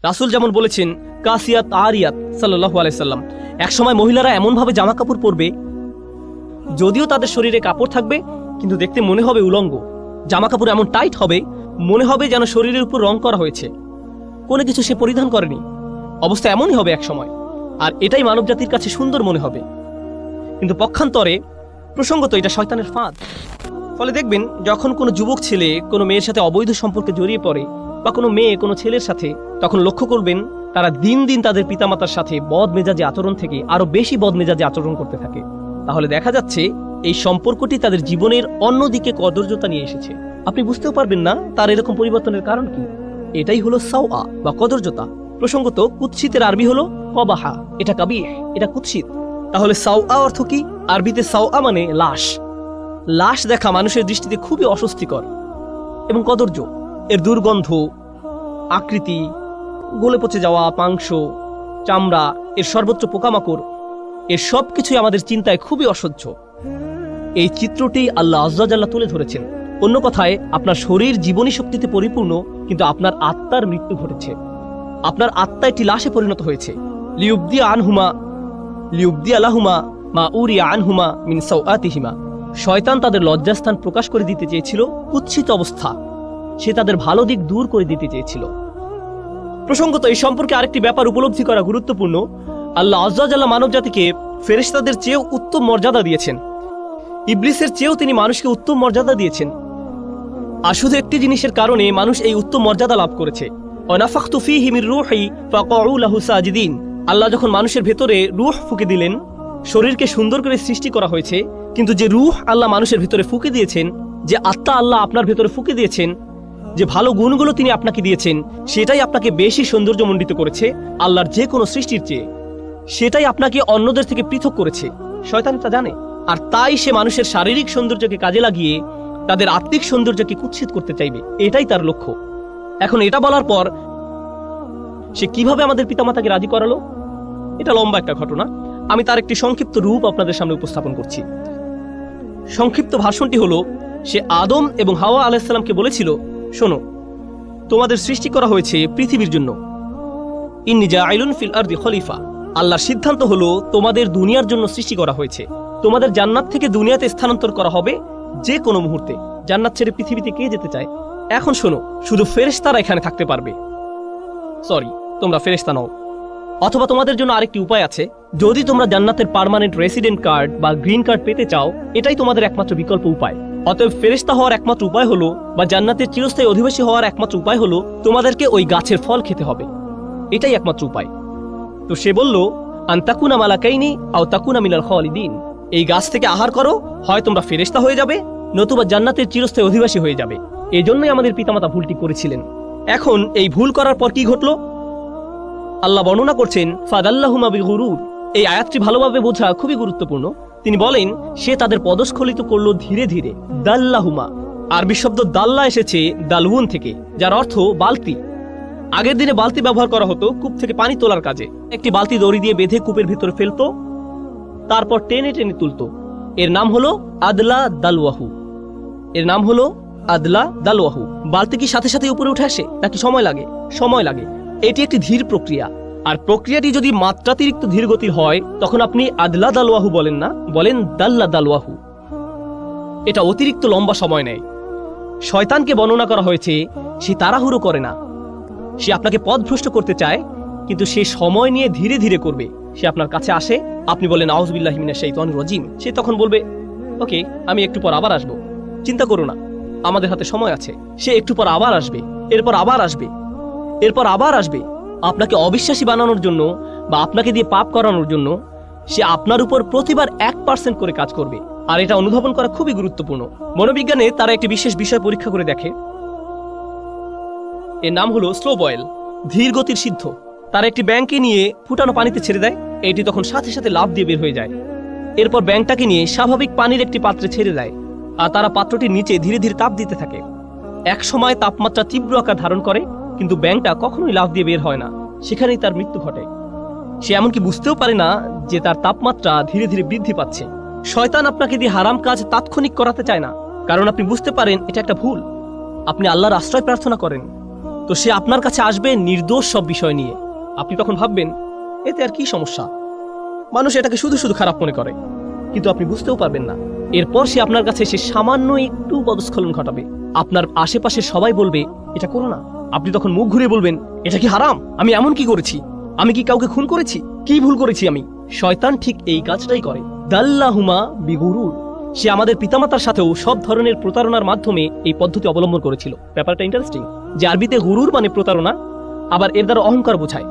রাসূল যেমন বলেছেন কাসিয়াত আরিয়াত সাল্লাল্লাহু আলাইহি সাল্লাম, একসময় মহিলারা এমনভাবে জামা কাপড় পরবে যদিও তাদের শরীরে কাপড় থাকবে কিন্তু দেখতে মনে হবে উলঙ্গ। জামা কাপড় এমন টাইট হবে মনে হবে যেন শরীরের উপর রং করা হয়েছে, কোনো কিছু সে পরিধান করেনি। অবস্থা এমনই হবে এক সময়, আর এটাই মানব জাতির কাছে সুন্দর মনে হবে। কিন্তু পক্ষান্তরে প্রসঙ্গত এটা শয়তানের ফাঁদ। ফলে দেখবেন যখন কোনো যুবক ছেলে কোনো মেয়ের সাথে অবৈধ সম্পর্কে জড়িয়ে পড়ে বা কোনো মেয়ে কোনো ছেলের সাথে, তখন লক্ষ্য করবেন তারা দিন দিন তাদের পিতামাতার সাথে বদমেজাজি আচরণ থেকে আরো বেশি বদমেজাজি আচরণ করতে থাকে। তাহলে দেখা যাচ্ছে এই সম্পর্কটি তাদের জীবনের অন্যদিকে কদর্যতা নিয়ে এসেছে। আপনি বুঝতেও পারবেন না তার এরকম পরিবর্তনের কারণ কি। এটাই হলো সাওয়া বা কদর্যতা। প্রসঙ্গত কুৎসিতের আরবি হলো কবাহা, এটা কাবিহ, এটা কুৎসিত। তাহলে সাওয়া অর্থ কি? আরবিতে সাওয়া মানে লাশ। লাশ দেখা মানুষের দৃষ্টিতে খুবই অস্বস্তিকর এবং কদর্য। এর দুর্গন্ধ, আকৃতি, গলে পচে যাওয়া মাংস, চামড়া, এর সর্বোচ্চ পোকামাকড়, এর সবকিছুই আমাদের চিন্তায় খুবই অসহ্য। এই চিত্রটি আল্লাহ আযজা ওয়া জাল্লা তুলে ধরেছেন। অন্য কথায়, আপনার শরীর জীবনী শক্তিতে পরিপূর্ণ কিন্তু আপনার আত্মার মৃত্যু ঘটেছে। আপনার আত্মা একটি লাশে পরিণত হয়েছে। লিউবদি আলাহুমা মা উরিয়া আনহুমা মিন সাওআতিহিমা। শয়তান তাদের লজ্জাস্থান প্রকাশ করে দিতে চেয়েছিল কুৎসিত অবস্থা, সে তাদের ভালো দিক দূর করে দিতে চেয়েছিল। প্রসঙ্গত এই সম্পর্কে আরেকটি ব্যাপার উপলব্ধি করা গুরুত্বপূর্ণ। আল্লাহ আযজা ওয়া জাল্লা মানব জাতিকে ফেরেশতাদের চেয়েও উত্তম মর্যাদা দিয়েছেন। ইবলিসের চেয়েও তিনি মানুষকে উত্তম মর্যাদা দিয়েছেন। আর শুধু একটি জিনিসের কারণে মানুষ এই উত্তম মর্যাদা লাভ করেছে। ওয়ানাফাখতু ফীহি মির রূহি ফাকাউ লাহু সাজিদিন। আল্লাহ যখন মানুষের ভেতরে রূহ ফুঁকে দিলেন, শরীরকে সুন্দর করে সৃষ্টি করা হয়েছে, কিন্তু যে রূহ আল্লাহ মানুষের ভেতরে ফুঁকে দিয়েছেন, যে আত্মা আল্লাহ আপনার ভেতরে ফুঁকে দিয়েছেন, যে ভালো গুণগুলো তিনি আপনাকে দিয়েছেন, সেটাই আপনাকে বেশি সৌন্দর্যমণ্ডিত করেছে আল্লাহর যে কোনো সৃষ্টির চেয়ে। সেটাই আপনাকে অন্যদের থেকে পৃথক করেছে। শয়তান তা জানে, আর তাই সে মানুষের শারীরিক সৌন্দর্যকে কাজে লাগিয়ে তাদের আত্মিক সৌন্দর্যকে কুৎসিত করতে চাইবে। এটাই তার লক্ষ্য। এখন এটা বলার পর সে কিভাবে আমাদের পিতামাতাকে রাজি করালো, এটা লম্বা একটা ঘটনা। আমি তার একটি সংক্ষিপ্ত রূপ আপনাদের সামনে উপস্থাপন করছি। সংক্ষিপ্ত ভাষণটি হলো, সে আদম এবং হাওয়া আলাইহিস সালামকে বলেছিল, শোনো, তোমাদের সৃষ্টি করা হয়েছে পৃথিবীর জন্য। ইন্নী জাইলুন ফিল আরদি খলিফা। আল্লাহর সিদ্ধান্ত হলো তোমাদের দুনিয়ার জন্য সৃষ্টি করা হয়েছে। তোমাদের জান্নাত থেকে দুনিয়াতে স্থানান্তর করা হবে যে কোনো মুহূর্তে। জান্নাত ছেড়ে পৃথিবীতে কে যেতে চায়? এখন শোনো, শুধু ফেরেশতারা এখানে থাকতে পারবে। সরি, তোমরা ফেরেশতা নও। অথবা তোমাদের জন্য আরেকটি উপায় আছে। যদি তোমরা জান্নাতের পার্মানেন্ট রেসিডেন্ট কার্ড বা গ্রিন কার্ড পেতে চাও, এটাই তোমাদের একমাত্র বিকল্প উপায়। অতএব ফেরেশতা হওয়ার একমাত্র উপায় হলো, বা জান্নাতের চিরস্থায়ী অধিবাসী হওয়ার একমাত্র উপায় হলো, তোমাদেরকে ওই গাছের ফল খেতে হবে। এটাই একমাত্র উপায়। তো সে বলল, আনতাকুনা মালাকাইনি আও তাকুনা মিনাল খালিদিন। এই গাছ থেকে আহার করো, হয় তোমরা ফেরেশতা হয়ে যাবে, নতুবা জান্নাতের চিরস্থায়ী অধিবাসী হয়ে যাবে। এই জন্যই আমাদের পিতামাতা ভুলটি করেছিলেন। এখন এই ভুল করার পর কি ঘটল? আল্লাহ বর্ণনা করছেন, ফাদাল্লাহুমা বিগুরুর। এই আয়াতটি ভালোভাবে বোঝা খুবই গুরুত্বপূর্ণ। তিনি বলেন, সে তাদের পদস্খলিত করলো ধীরে ধীরে। দাল্লাহুমা, আরবি শব্দ দাল্লা এসেছে দালউন থেকে, যার অর্থ বালতি। আগের দিনে বালতি ব্যবহার করা হতো কূপ থেকে পানি তোলার কাজে। একটি বালতি দড়ি দিয়ে বেঁধে কূপের ভিতরে ফেলতো, তারপর টেনে টেনে তুলতো। এর নাম হলো আদলা দালওয়াহু। এর নাম হলো আদলা দালওয়াহু। বালতি কি সাথে সাথে উপরে উঠে আসে নাকি সময় লাগে? সময় লাগে। এটি একটি ধীর প্রক্রিয়া। আর প্রক্রিয়াটি যদি মাত্রাতিরিক্ত ধীর গতির হয়, তখন আপনি আদলা দালওয়াহু বলেন না, বলেন দাল্লা দালওয়াহু। এটা অতিরিক্ত লম্বা সময় নেয়। শয়তানকে বর্ণনা করা হয়েছে, সে তাড়াহুড়ো করে না। সে আপনাকে পথভ্রষ্ট করতে চায়, কিন্তু সে সময় নিয়ে ধীরে ধীরে করবে। সে আপনার কাছে আসে, আপনি বলেন আউযু বিল্লাহি মিনাশ শাইতানির রাজিম। সে তখন বলবে, ওকে, আমি একটু পর আবার আসবো, চিন্তা করো না, আমাদের হাতে সময় আছে। সে একটু পর আবার আসবে, এরপর আবার আসবে, এরপর আবার আসবে। আপনাকে অবিশ্বাসী বানানোর জন্য বা আপনাকে দিয়ে পাপ করানোর জন্য সে আপনার উপর প্রতিবার 1% করে কাজ করবে। আর এটা অনুধাবন করা খুবই গুরুত্বপূর্ণ। মনোবিজ্ঞানে তারা একটি বিশেষ বিষয় পরীক্ষা করে দেখে, এর নাম হলো স্লো বয়েল, ধীর গতির সিদ্ধ। তারা একটি ব্যাঙকে নিয়ে ফুটানো পানিতে ছেড়ে দেয়, এটি তখন সাথে সাথে লাফ দিয়ে বের হয়ে যায়। এরপর ব্যাঙটাকে নিয়ে স্বাভাবিক পানির একটি পাত্রে ছেড়ে দেয়, আর তারা পাত্রটির নিচে ধীরে ধীরে তাপ দিতে থাকে। এক সময় তাপমাত্রা তীব্র আকার ধারণ করে, কিন্তু ব্যাঙটা কখনোই লাফ দিয়ে বের হয় না। সেখানেই তার মৃত্যু ঘটে। সে এমনকি বুঝতেও পারে না যে তার তাপমাত্রা ধীরে ধীরে বৃদ্ধি পাচ্ছে। শয়তান আপনাকে দিয়ে হারাম কাজ তাৎক্ষণিক করাতে চায় না, কারণ আপনি বুঝতে পারেন এটা একটা ভুল। আপনি আল্লাহর আশ্রয় প্রার্থনা করেন, তো সে আপনার কাছে আসবে নির্দোষ সব বিষয় নিয়ে। আপনি তখন ভাববেন এতে আর কি সমস্যা, মানুষ এটাকে শুধু শুধু খারাপ মনে করে, কিন্তু আপনি বুঝতেও পারবেন না। এরপর সে আপনার কাছে এসে সামান্য একটু পদস্খলন ঘটাবে, আপনার আশেপাশে সবাই বলবে এটা করো না। আপনি তখন মুখ ঘুরিয়ে বলবেন এটা কি হারাম, আমি এমন কি করেছি, আমি কি কাউকে খুন করেছি, কি ভুল করেছি আমি। শয়তান ঠিক এই কাজটাই করে। দাল্লাহুমা বিগুরুর, সে আমাদের পিতামাতার সাথেও সব ধরনের প্রতারণার মাধ্যমে এই পদ্ধতি অবলম্বন করেছিল। ব্যাপারটা ইন্টারেস্টিং যে আরবিতে গুরুর মানে প্রতারণা, আবার এর দ্বারা অহংকার বোঝায়।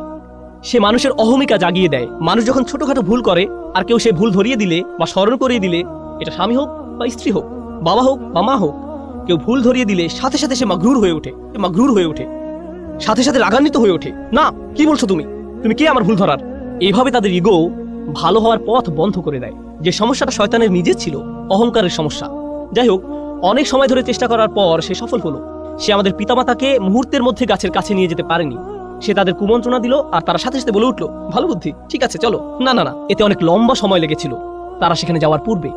সে মানুষের অহমিকা জাগিয়ে দেয়। মানুষ যখন ছোটখাটো ভুল করে আর কেউ সে ভুল ধরিয়ে দিলে বা স্মরণ করিয়ে দিলে, এটা স্বামী হোক বা স্ত্রী হোক, বাবা হোক বা মা হোক, কেউ ভুল ধরিয়ে দিলে সাথে সাথে সে মাগরুর হয়ে ওঠে, সাথে সাথে রাগান্বিত হয়ে ওঠে। না, কি বলছো তুমি, তুমি কে আমার ভুল ধরার। এইভাবে তাদের ইগো ভালো হওয়ার পথ বন্ধ করে দেয়। যে সমস্যাটা শয়তানের নিজের ছিল, অহংকারের সমস্যা। যাই হোক, অনেক সময় ধরে চেষ্টা করার পর সে সফল হলো। সে আমাদের পিতামাতাকে মুহূর্তের মধ্যে গাছের কাছে নিয়ে যেতে পারেনি। সে তাদের কুমন্ত্রণা দিল আর তারা সাথে সাথে বলে উঠলো ভালো বুদ্ধি, ঠিক আছে চলো। না না না, এতে অনেক লম্বা সময় লেগেছিল তারা সেখানে যাওয়ার পূর্বে।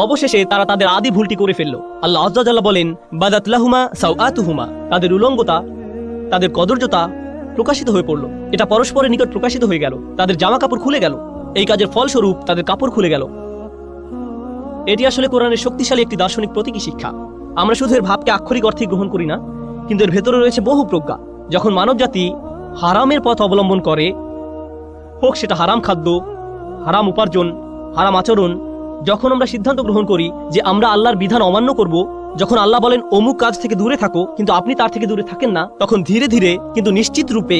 অবশেষে তারা তাদের আদি ভুলটি করে ফেললো। আল্লাহ আজ্জা জাল্লা বলেন বাদাত লাহুমা সাওআতুহুমা, তাদের উলঙ্গতা, তাদের কদর্যতা প্রকাশিত হয়ে পড়লো। এটা পরস্পরের নিকট প্রকাশিত হয়ে গেল। তাদের জামা কাপড় খুলে গেল। এই কাজের ফলস্বরূপ তাদের কাপড় খুলে গেল। এটি আসলে কোরআনের শক্তিশালী একটি দার্শনিক প্রতীকী শিক্ষা। আমরা শুধু এর ভাবকে আক্ষরিক অর্থে গ্রহণ করি না, কিন্তু এর ভেতরে রয়েছে বহু প্রজ্ঞা। যখন মানব জাতি হারামের পথ অবলম্বন করে, হোক সেটা হারাম খাদ্য, হারাম উপার্জন, হারাম আচরণ, যখন আমরা সিদ্ধান্ত গ্রহণ করি যে আমরা আল্লাহর বিধান অমান্য করব, যখন আল্লাহ বলেন অমুক কাজ থেকে দূরে থাকো কিন্তু আপনি তার থেকে দূরে থাকেন না, তখন ধীরে ধীরে কিন্তু নিশ্চিত রূপে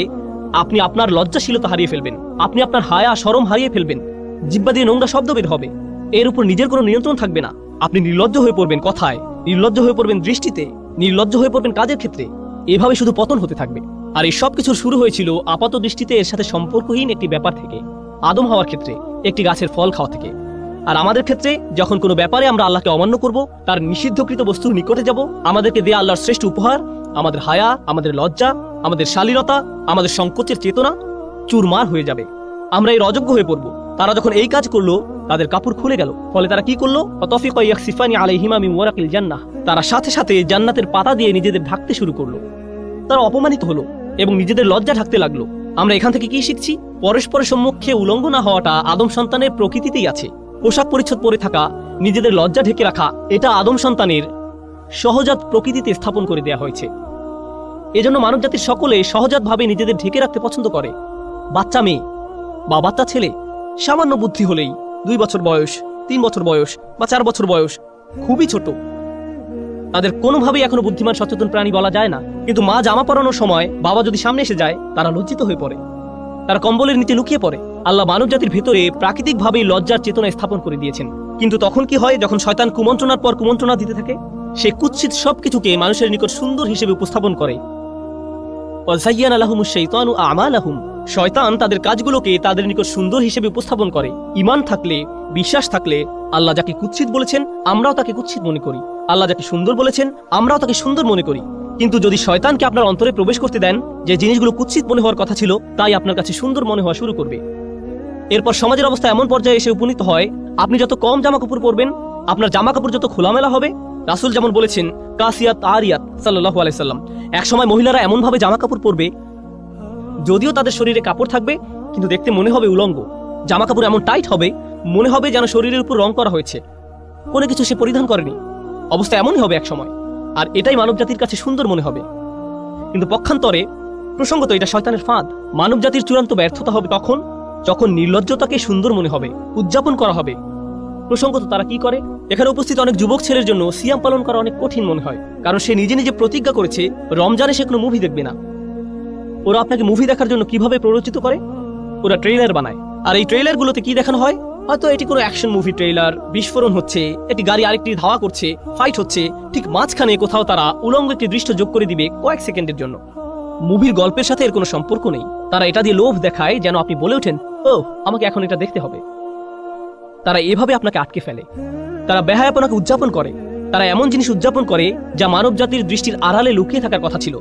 আপনি আপনার লজ্জাশীলতা হারিয়ে ফেলবেন। আপনি আপনার হায়া শরম হারিয়ে ফেলবেন। জিহ্বা দিয়ে নোংরা শব্দ বের হবে। এর উপর নিজের কোনো নিয়ন্ত্রণ থাকবে না। আপনি নির্লজ্জ হয়ে পড়বেন কথায়, নির্লজ্জ হয়ে পড়বেন দৃষ্টিতে, নির্লজ্জ হয়ে পড়বেন কাজের ক্ষেত্রে। এভাবে শুধু পতন হতে থাকবে। আর এই সব কিছুর শুরু হয়েছিল আপাত দৃষ্টিতে এর সাথে সম্পর্কহীন একটি ব্যাপার থেকে, আদম হওয়ার ক্ষেত্রে একটি গাছের ফল খাওয়া থেকে। আর আমাদের ক্ষেত্রে যখন কোনো ব্যাপারে আমরা আল্লাহকে অমান্য করব, তার নিষিদ্ধকৃত বস্তুর নিকটে যাব, আমাদেরকে দেয়া আল্লাহর শ্রেষ্ঠ উপহার, আমাদের হায়া, আমাদের লজ্জা, আমাদের শালীনতা, আমাদের সংকোচের চেতনা চুরমার হয়ে যাবে। আমরা এর অযোগ্য হয়ে পড়ব। তারা যখন এই কাজ করলো, তাদের কাপড় খুলে গেল। ফলে তারা কি করলো? ফাতাফিকা ইয়াখসিফানি আলাইহিমা মিন ওয়ারাকিল জান্নাহ, তারা সাথে সাথে জান্নাতের পাতা দিয়ে নিজেদের ঢাকতে শুরু করলো। তারা অপমানিত হলো এবং নিজেদের লজ্জা ঢাকতে লাগলো। আমরা এখান থেকে কি শিখছি? পরস্পরের সম্মুখে উলঙ্গ না হওয়াটা আদম সন্তানের প্রকৃতিতেই আছে। পোশাক পরিচ্ছদ পরে থাকা, নিজেদের লজ্জা ঢেকে রাখা, এটা আদম সন্তানের সহজাত প্রকৃতিতে স্থাপন করে দেয়া হয়েছে। এজন্য মানব জাতির সকলে সহজাতভাবে নিজেদের ঢেকে রাখতে পছন্দ করে। বাচ্চা মেয়ে বা বাচ্চা ছেলে সামান্য বুদ্ধি হলেই 2 বছর বয়স, 3 বছর বয়স বা 4 বছর বয়স, খুবই ছোট, তাদের কোনোভাবেই এখনো বুদ্ধিমান সচেতন প্রাণী বলা যায় না। কিন্তু মা জামা পরানোর সময় বাবা যদি সামনে এসে যায়, তারা লজ্জিত হয়ে পড়ে, তারা কম্বলের নিচে লুকিয়ে পড়ে। আল্লাহ মানব জাতির ভেতরে প্রাকৃতিকভাবেই লজ্জার চেতনা স্থাপন করে দিয়েছেন। কিন্তু তখন কি হয়? যখন শয়তান কুমন্ত্রণার পর কুমন্ত্রণা দিতে থাকে, সে কুৎসিত সবকিছুকে মানুষের নিকট সুন্দর হিসেবে উপস্থাপন করে। শয়তান তাদের কাজগুলোকে তাদের নিকট সুন্দর হিসেবে উপস্থাপন করে। ঈমান থাকলে, বিশ্বাস থাকলে, আল্লাহ যাকে কুৎসিত বলেছেন আমরাও তাকে কুৎসিত মনে করি, আল্লাহ যাকে সুন্দর বলেছেন আমরাও তাকে সুন্দর মনে করি। কিন্তু যদি শয়তানকে আপনার অন্তরে প্রবেশ করতে দেন, যে জিনিসগুলো কুৎসিত মনে হওয়ার কথা ছিল তাই আপনার কাছে সুন্দর মনে হওয়া শুরু করবে। এরপর সমাজের অবস্থা এমন পর্যায়ে এসে উপনীত হয়, আপনি যত কম জামা কাপড় পরবেন, আপনার জামা কাপড় যত খোলামেলা হবে। রাসূল যেমন বলেছেন কাসিয়াত আরিয়াত সাল্লাল্লাহু আলাইহি সাল্লাম, এক সময় মহিলারা এমন ভাবে জামা কাপড় পরবে, যদিও তাদের শরীরে কাপড় থাকবে কিন্তু দেখতে মনে হবে উলঙ্গ। জামা কাপড় এমন টাইট হবে, মনে হবে যেন শরীরের উপর রং করা হয়েছে, কোনো কিছু সে পরিধান করেনি। অবস্থা এমনই হবে এক সময়, আর এটাই মানব জাতির কাছে সুন্দর মনে হবে। কিন্তু পক্ষান্তরে প্রসঙ্গত এটা শয়তানের ফাঁদ। মানব জাতির চূড়ান্ত ব্যর্থতা হবে তখন যখন নির্লজ্জতাকে সুন্দর মনে হবে, উদযাপন করা হবে। প্রসঙ্গত তারা কি করে? এখানে উপস্থিত অনেক যুবক ছেলের জন্য সিয়াম পালন করা অনেক কঠিন মনে হয়, কারণ সে নিজে নিজে প্রতিজ্ঞা করেছে রমজানে সে কোনো মুভি দেখবে না। ওরা আপনাকে মুভি দেখার জন্য কিভাবে প্ররোচিত করে? ওরা ট্রেইলার বানায়, আর এই ট্রেইলারগুলোতে কি দেখানো হয়? হয়তো এটি কোনো অ্যাকশন মুভি ট্রেইলার, বিস্ফোরণ হচ্ছে, একটি গাড়ি আরেকটি ধাওয়া করছে, ফাইট হচ্ছে, ঠিক মাঝখানে কোথাও তারা উলঙ্গ একটি দৃশ্য যোগ করে দিবে কয়েক সেকেন্ডের জন্য। মুভির গল্পের সাথে এর কোনো সম্পর্ক নেই। তারা এটা দিয়ে লোভ দেখায় যেন আপনি বলে ওঠেন, ও আমাকে এখন এটা দেখতে হবে। তারা এভাবে আপনাকে আটকে ফেলে। তারা বেহায়াপনাকে উদযাপন করে। তারা এমন জিনিস উদযাপন করে যা মানব জাতির দৃষ্টির আড়ালে লুকিয়ে থাকার কথা ছিল।